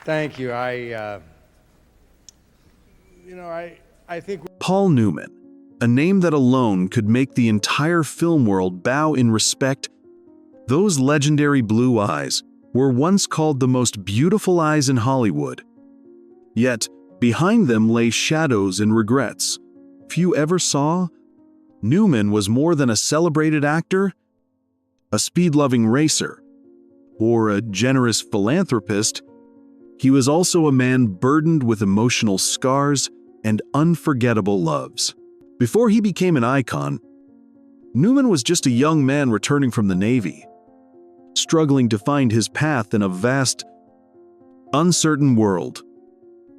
Thank you. I think Paul Newman, a name that alone could make the entire film world bow in respect. Those legendary blue eyes were once called the most beautiful eyes in Hollywood. Yet, behind them lay shadows and regrets few ever saw. Newman was more than a celebrated actor, a speed-loving racer, or a generous philanthropist. He was also a man burdened with emotional scars and unforgettable loves. Before he became an icon, Newman was just a young man returning from the Navy, struggling to find his path in a vast, uncertain world.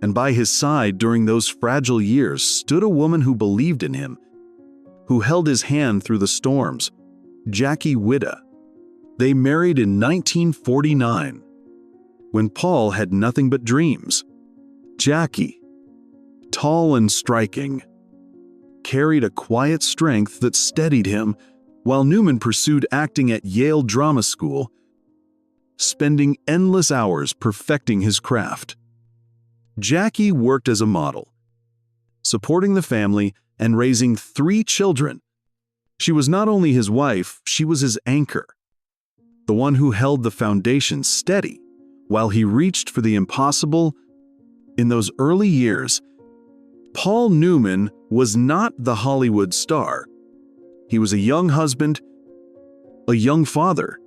And by his side during those fragile years stood a woman who believed in him, who held his hand through the storms, Jackie Witte. They married in 1949, when Paul had nothing but dreams. Jackie, tall and striking, carried a quiet strength that steadied him, while Newman pursued acting at Yale Drama School, spending endless hours perfecting his craft. Jackie worked as a model, supporting the family and raising 3 children. She was not only his wife, she was his anchor, the one who held the foundation steady while he reached for the impossible. In those early years, Paul Newman was not the Hollywood star. He was a young husband, a young father,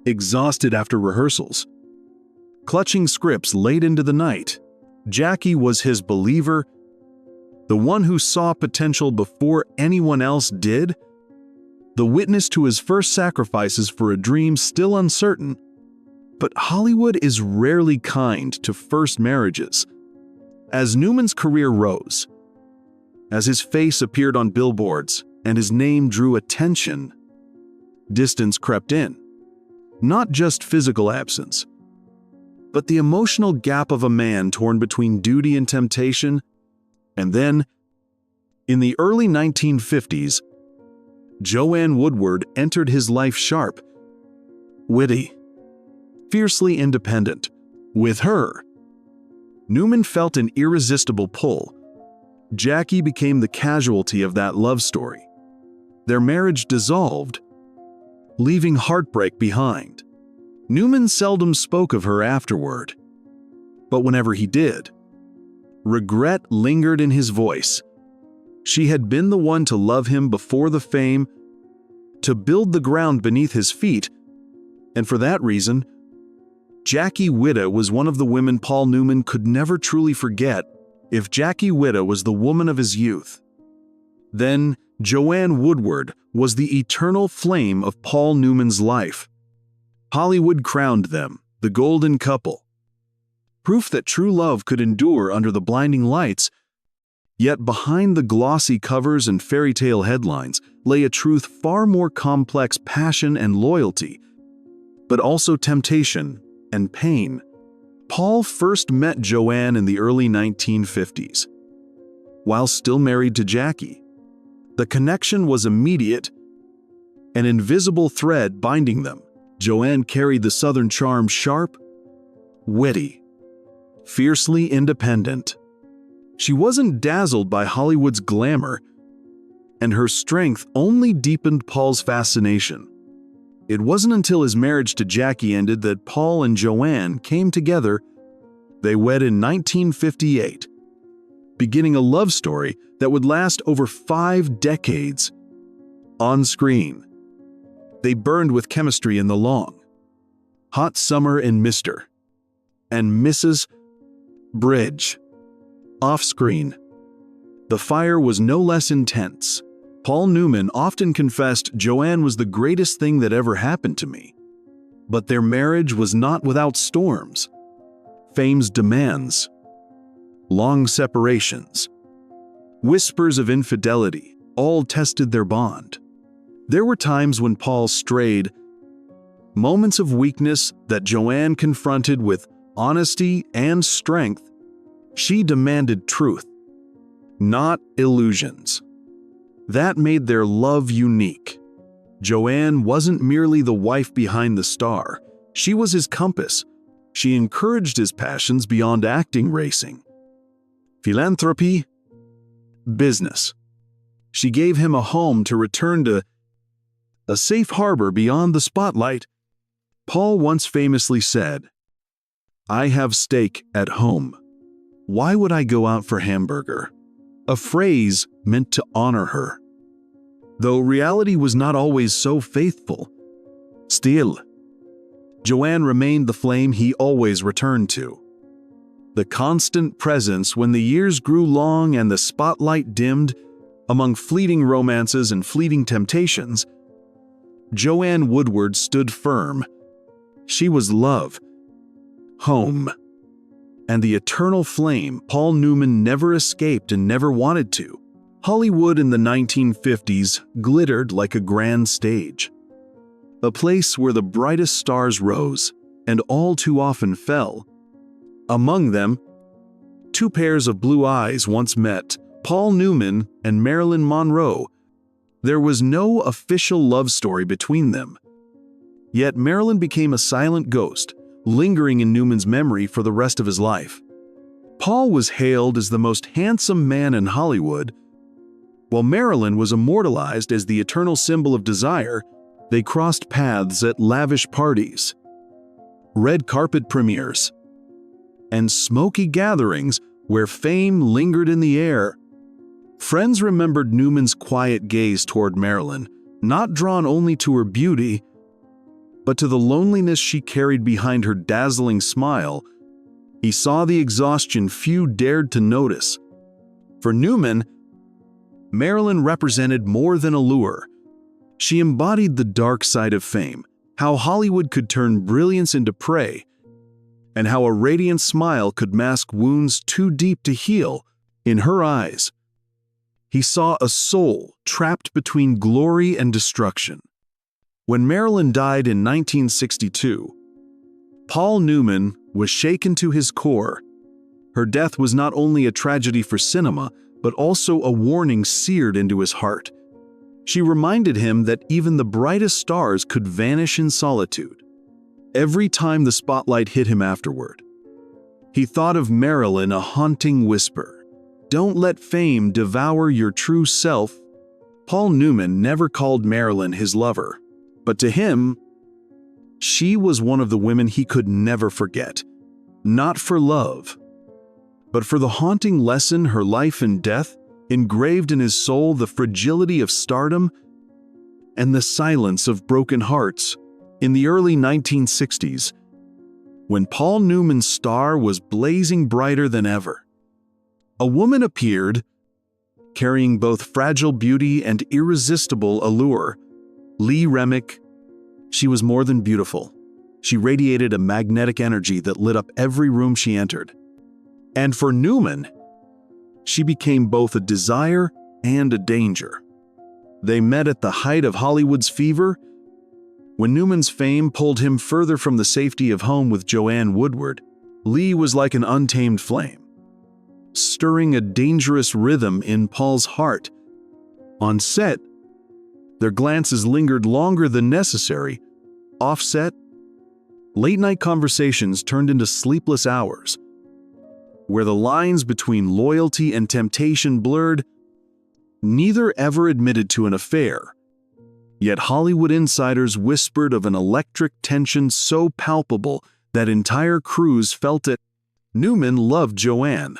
exhausted after rehearsals, clutching scripts late into the night. Jackie was his believer, the one who saw potential before anyone else did, the witness to his first sacrifices for a dream still uncertain. But Hollywood is rarely kind to first marriages. As Newman's career rose, as his face appeared on billboards and his name drew attention, distance crept in. Not just physical absence, but the emotional gap of a man torn between duty and temptation. And then, in the early 1950s, Joanne Woodward entered his life sharp, witty, fiercely independent. With her, Newman felt an irresistible pull. Jackie became the casualty of that love story. Their marriage dissolved, leaving heartbreak behind. Newman seldom spoke of her afterward, but whenever he did, regret lingered in his voice. She had been the one to love him before the fame, to build the ground beneath his feet, and for that reason, Jackie Witte was one of the women Paul Newman could never truly forget. If Jackie Witte was the woman of his youth, then Joanne Woodward was the eternal flame of Paul Newman's life. Hollywood crowned them the golden couple, proof that true love could endure under the blinding lights. Yet behind the glossy covers and fairy tale headlines lay a truth far more complex: passion and loyalty, but also temptation and pain. Paul first met Joanne in the early 1950s, while still married to Jackie. The connection was immediate, an invisible thread binding them. Joanne carried the Southern charm, sharp, witty, fiercely independent. She wasn't dazzled by Hollywood's glamour, and her strength only deepened Paul's fascination. It wasn't until his marriage to Jackie ended that Paul and Joanne came together. They wed in 1958, beginning a love story that would last over 5 decades. On screen, they burned with chemistry in the long, hot summer in Mr. and Mrs. Bridge. Off-screen, the fire was no less intense. Paul Newman often confessed, "Joanne was the greatest thing that ever happened to me." But their marriage was not without storms. Fame's demands, long separations, whispers of infidelity, all tested their bond. There were times when Paul strayed, moments of weakness that Joanne confronted with honesty and strength. She demanded truth, not illusions. That made their love unique. Joanne wasn't merely the wife behind the star. She was his compass, she encouraged his passions beyond acting, racing, philanthropy, business. She gave him a home to return to, a safe harbor beyond the spotlight. Paul once famously said, "I have steak at home. Why would I go out for hamburger?" A phrase meant to honor her. Though reality was not always so faithful, still, Joanne remained the flame he always returned to. The constant presence when the years grew long and the spotlight dimmed, among fleeting romances and fleeting temptations, Joanne Woodward stood firm. She was love, home, and the eternal flame Paul Newman never escaped and never wanted to. Hollywood in the 1950s glittered like a grand stage, a place where the brightest stars rose and all too often fell. Among them, two pairs of blue eyes once met, Paul Newman and Marilyn Monroe. There was no official love story between them. Yet Marilyn became a silent ghost, lingering in Newman's memory for the rest of his life. Paul was hailed as the most handsome man in Hollywood, while Marilyn was immortalized as the eternal symbol of desire. They crossed paths at lavish parties, red carpet premieres, and smoky gatherings where fame lingered in the air. Friends remembered Newman's quiet gaze toward Marilyn, not drawn only to her beauty, but to the loneliness she carried behind her dazzling smile. He saw the exhaustion few dared to notice. For Newman, Marilyn represented more than allure. She embodied the dark side of fame, how Hollywood could turn brilliance into prey, and how a radiant smile could mask wounds too deep to heal. In her eyes, he saw a soul trapped between glory and destruction. When Marilyn died in 1962, Paul Newman was shaken to his core. Her death was not only a tragedy for cinema, but also a warning seared into his heart. She reminded him that even the brightest stars could vanish in solitude. Every time the spotlight hit him afterward, he thought of Marilyn, a haunting whisper. Don't let fame devour your true self. Paul Newman never called Marilyn his lover, but to him, she was one of the women he could never forget. Not for love, but for the haunting lesson her life and death engraved in his soul, the fragility of stardom and the silence of broken hearts. In the early 1960s, when Paul Newman's star was blazing brighter than ever, a woman appeared, carrying both fragile beauty and irresistible allure. Remick. She was more than beautiful. She radiated a magnetic energy that lit up every room she entered. And for Newman, she became both a desire and a danger. They met at the height of Hollywood's fever, when Newman's fame pulled him further from the safety of home with Joanne Woodward. Lee was like an untamed flame, stirring a dangerous rhythm in Paul's heart. On set, their glances lingered longer than necessary. Off-set, late-night conversations turned into sleepless hours, where the lines between loyalty and temptation blurred. Neither ever admitted to an affair, yet Hollywood insiders whispered of an electric tension so palpable that entire crews felt it. Newman loved Joanne,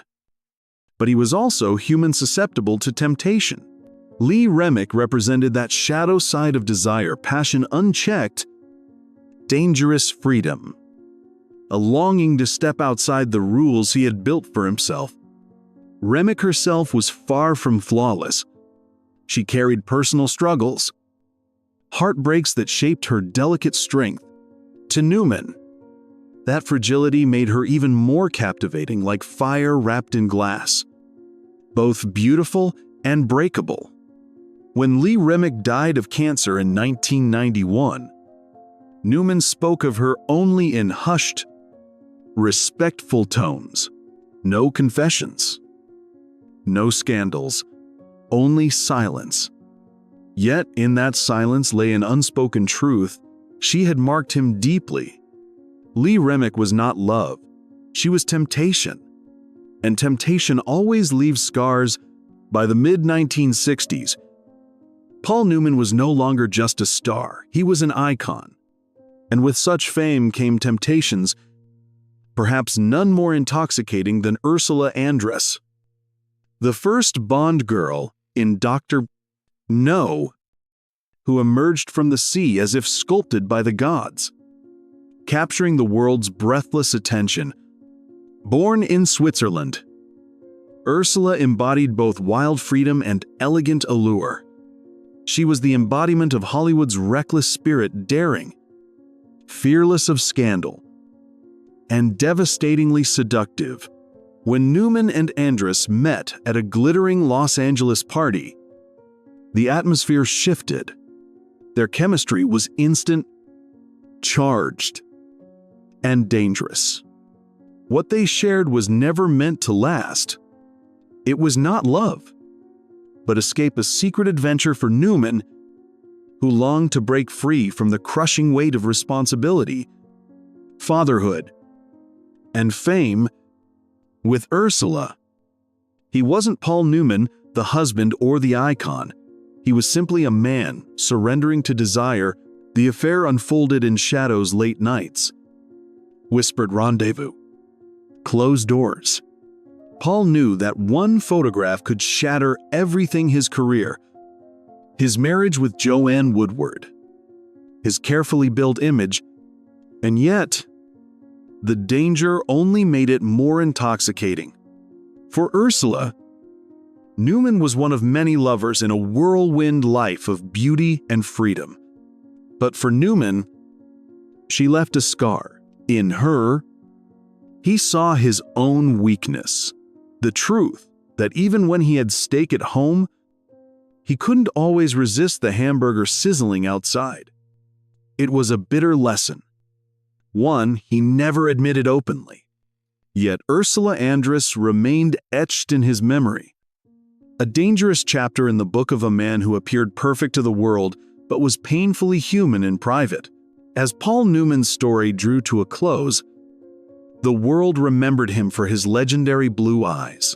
but he was also human, susceptible to temptation. Remick represented that shadow side of desire, passion unchecked, dangerous freedom, a longing to step outside the rules he had built for himself. Remick herself was far from flawless. She carried personal struggles, heartbreaks that shaped her delicate strength. To Newman, that fragility made her even more captivating, like fire wrapped in glass, both beautiful and breakable. When Remick died of cancer in 1991, Newman spoke of her only in hushed, respectful tones. No confessions, no scandals, only silence. Yet in that silence lay an unspoken truth. She had marked him deeply. Remick was not love. She was temptation. And temptation always leaves scars. By the mid-1960s, Paul Newman was no longer just a star, he was an icon. And with such fame came temptations, perhaps none more intoxicating than Ursula Andress, the first Bond girl in Dr. No, who emerged from the sea as if sculpted by the gods, capturing the world's breathless attention. Born in Switzerland, Ursula embodied both wild freedom and elegant allure. She was the embodiment of Hollywood's reckless spirit, daring, fearless of scandal, and devastatingly seductive. When Newman and Andress met at a glittering Los Angeles party, the atmosphere shifted. Their chemistry was instant, charged, and dangerous. What they shared was never meant to last. It was not love, but a secret adventure for Newman, who longed to break free from the crushing weight of responsibility, fatherhood, and fame. With Ursula, he wasn't Paul Newman, the husband or the icon. He was simply a man surrendering to desire. The affair unfolded in shadows, late nights, whispered rendezvous, closed doors. Paul knew that one photograph could shatter everything: his career, his marriage with Joanne Woodward, his carefully built image, and yet the danger only made it more intoxicating. For Ursula, Newman was one of many lovers in a whirlwind life of beauty and freedom. But for Newman, she left a scar. In her, he saw his own weakness, the truth that even when he had steak at home, he couldn't always resist the hamburger sizzling outside. It was a bitter lesson, one he never admitted openly. Yet Ursula Andress remained etched in his memory. A dangerous chapter in the book of a man who appeared perfect to the world but was painfully human in private. As Paul Newman's story drew to a close, the world remembered him for his legendary blue eyes,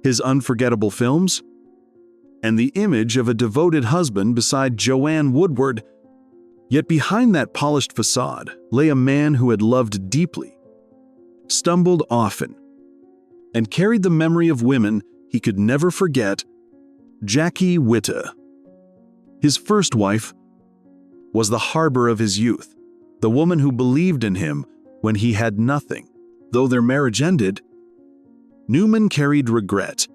his unforgettable films, and the image of a devoted husband beside Joanne Woodward. Yet behind that polished facade lay a man who had loved deeply, stumbled often, and carried the memory of women he could never forget. Jackie Witte, his first wife, was the harbor of his youth, the woman who believed in him when he had nothing. Though their marriage ended, Newman carried regret,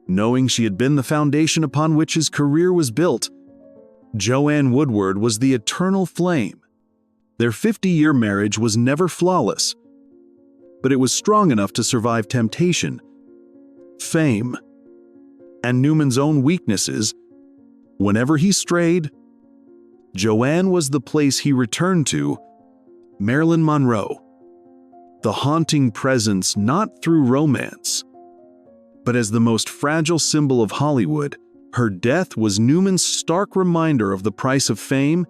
knowing she had been the foundation upon which his career was built. Joanne Woodward was the eternal flame. Their 50-year marriage was never flawless, but it was strong enough to survive temptation, fame, and Newman's own weaknesses. Whenever he strayed, Joanne was the place he returned to. Marilyn Monroe, the haunting presence not through romance, but as the most fragile symbol of Hollywood. Her death was Newman's stark reminder of the price of fame.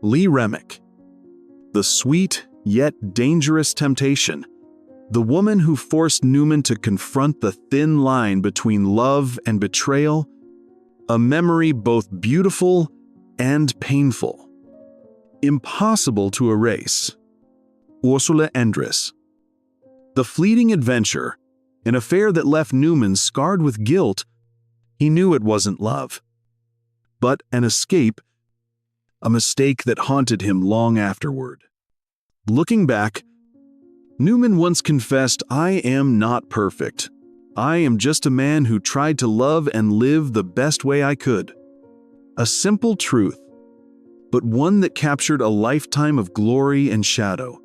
Remick, the sweet yet dangerous temptation, the woman who forced Newman to confront the thin line between love and betrayal, a memory both beautiful and painful, impossible to erase. Ursula Andress, the fleeting adventure, an affair that left Newman scarred with guilt. He knew it wasn't love, but an escape, a mistake that haunted him long afterward. Looking back, Newman once confessed, "I am not perfect. I am just a man who tried to love and live the best way I could." A simple truth, but one that captured a lifetime of glory and shadow,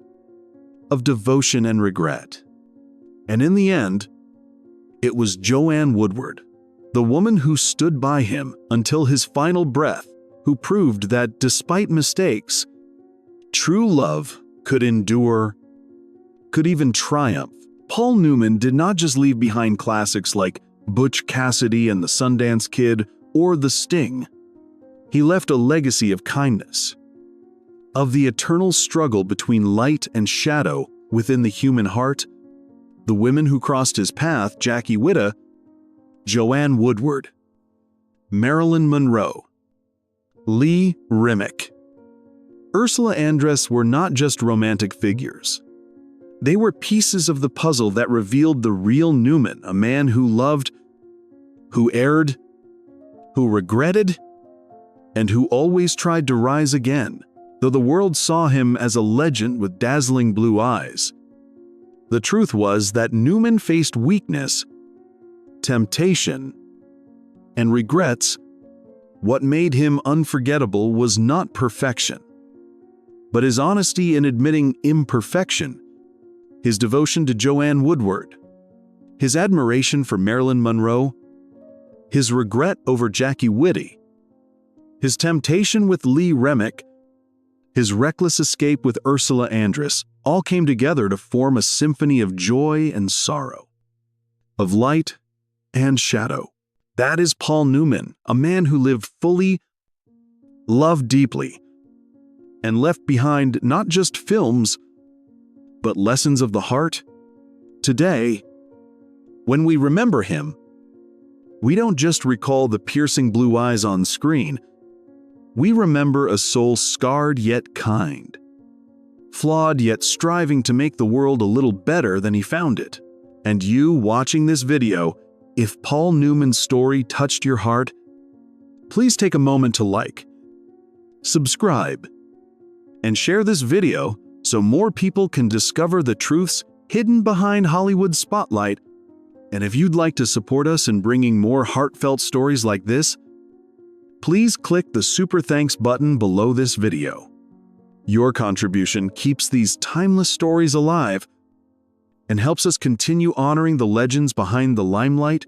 of devotion and regret. And in the end, it was Joanne Woodward, the woman who stood by him until his final breath, who proved that despite mistakes, true love could endure, could even triumph. Paul Newman did not just leave behind classics like Butch Cassidy and the Sundance Kid or The Sting. He left a legacy of kindness, of the eternal struggle between light and shadow within the human heart, the women who crossed his path: Jackie Witte, Joanne Woodward, Marilyn Monroe, Remick. Ursula Andress were not just romantic figures. They were pieces of the puzzle that revealed the real Newman, a man who loved, who erred, who regretted, and who always tried to rise again, though the world saw him as a legend with dazzling blue eyes. The truth was that Newman faced weakness, temptation, and regrets. What made him unforgettable was not perfection, but his honesty in admitting imperfection, his devotion to Joanne Woodward, his admiration for Marilyn Monroe, his regret over Jackie Witte, his temptation with Remick, his reckless escape with Ursula Andress, all came together to form a symphony of joy and sorrow, of light and shadow. That is Paul Newman, a man who lived fully, loved deeply, and left behind not just films, but lessons of the heart. Today, when we remember him, we don't just recall the piercing blue eyes on screen. We remember a soul scarred yet kind, flawed yet striving to make the world a little better than he found it. And you watching this video, if Paul Newman's story touched your heart, please take a moment to like, subscribe, and share this video so more people can discover the truths hidden behind Hollywood's spotlight. And if you'd like to support us in bringing more heartfelt stories like this, please click the Super Thanks button below this video. Your contribution keeps these timeless stories alive and helps us continue honoring the legends behind the limelight